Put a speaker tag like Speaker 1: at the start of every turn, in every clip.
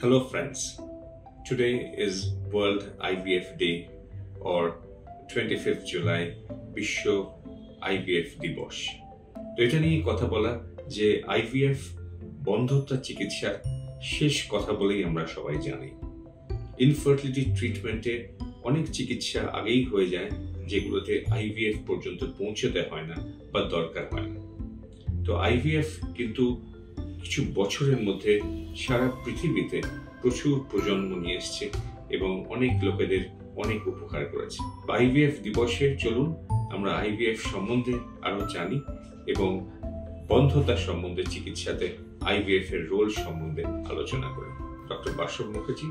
Speaker 1: Hello friends, today is World IVF Day or 25th July বিশ্ব IVF দিবস। তো এটা নিয়ে কথা বলা যে IVF বন্ধ্যতা চিকিৎসার শেষ কথা বলেই আমরা সবাই জানি। ইনফার্টিলিটি ট্রিটমেন্টে অনেক চিকিৎসা আগেই হয়ে যায় যেগুলোতে IVF পর্যন্ত পৌঁছতে হয় না বা দরকার হয় না। তো IVF কিন্তু কিছু বছরের মধ্যে সারা পৃথিবীতে প্রচুর প্রজন্ম নিয়ে এসছে এবং অনেক লোকেদের অনেক উপকার করেছে। IVF দিবসে চলুন আমরা IVF সম্বন্ধে আরো জানি এবং বন্ধ্যতা সম্বন্ধে চিকিৎসাতে IVF এর রোল সম্বন্ধে আলোচনা করি। Doctor Basab Mukherjee,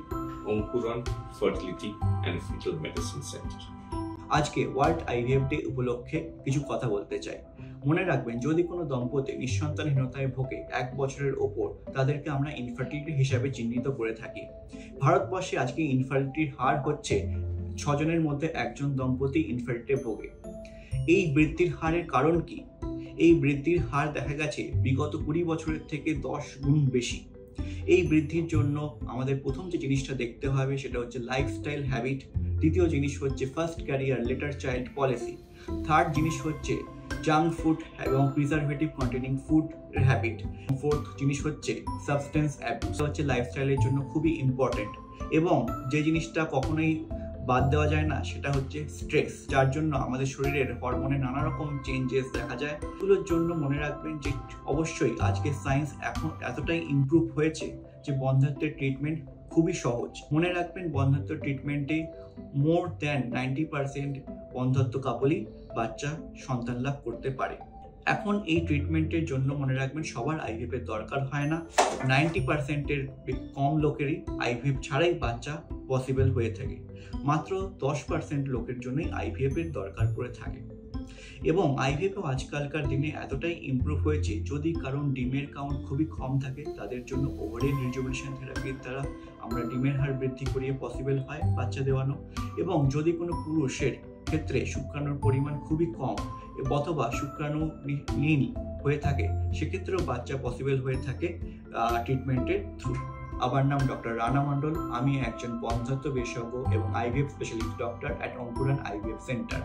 Speaker 1: Ankuran fertility and fetal medicine centre.
Speaker 2: আজকে ওয়ার্ল্ড IVF ডে উপলক্ষে কিছু কথা বলতে চাই। মনে রাখবেন, যদি কোনো দম্পতি নিঃসন্তানহীনতায় ভোগে 1 বছরের ওপর, তাদেরকে আমরা ইনফার্টিলিটি হিসাবে চিহ্নিত করে থাকি। ভারতবর্ষে আজকে ইনফার্টিলিটির হার হচ্ছে 6 জনের মধ্যে 1 জন দম্পতি ইনফার্টিলিটিতে ভোগে। এই বৃদ্ধির হারের কারণ কি? এই বৃদ্ধির হার দেখা গেছে বিগত 20 বছরের থেকে 10 গুণ বেশি। এই বৃদ্ধির জন্য আমাদের প্রথম যে জিনিসটা দেখতে হবে সেটা হচ্ছে লাইফস্টাইল হ্যাবিট। দ্বিতীয় জিনিস হচ্ছে first career letter child policy. Third জিনিস হচ্ছে জাঙ্ক ফুড এবং preservative containing food habit. Fourth জিনিস হচ্ছে সাবস্টেন্স অ্যাবিউজ। হচ্ছে লাইফস্টাইলের জন্য খুবই ইম্পর্টেন্ট। এবং যে জিনিসটা কখনোই বাদ দেওয়া যায় না সেটা হচ্ছে স্ট্রেস, যার জন্য আমাদের শরীরের হরমোনে নানা রকম চেঞ্জেস দেখা যায়। এগুলোর জন্য মনে রাখবেন যে অবশ্যই আজকে সায়েন্স এখন এতটাই ইমপ্রুভ হয়েছে যে বন্ধ্যত্বের ট্রিটমেন্ট খুবই সহজ। মনে রাখবেন, বন্ধ্যত্ব ট্রিটমেন্টে মোর দ্যান 90% বন্ধ্যত্ব কাপলই বাচ্চা সন্তান লাভ করতে পারে। এখন এই ট্রিটমেন্টের জন্য মনে রাখবেন সবার IVF এর দরকার হয় না। 90%-এর কম লোকেরই IVF ছাড়াই বাচ্চা পসিবল হয়ে থাকে। মাত্র 10% লোকের জন্যই IVF এর দরকার পড়ে থাকে। এবং IVF আজকালকার দিনে এতটাই ইমপ্রুভ হয়েছে, যদি কারণ ডিমের কাউন্ট খুবই কম থাকে তাদের জন্য ওভারিয়ান রিজুভেনেশন থেরাপির দ্বারা আমরা ডিমের হার বৃদ্ধি করিয়ে পসিবল হয় বাচ্চা দেওয়ানো। এবং যদি কোনো পুরুষের ক্ষেত্রে শুক্রাণুর পরিমাণ খুবই কম অথবা শুক্রাণুহীন হয়ে থাকে, সেক্ষেত্রেও বাচ্চা পসিবল হয়ে থাকে ট্রিটমেন্টের থ্রু। আমার নাম ডক্টর রানা মণ্ডল। আমি একজন বন্ধ্যত্ব বিশেষজ্ঞ এবং IVF specialist doctor at Ankuran IVF centre.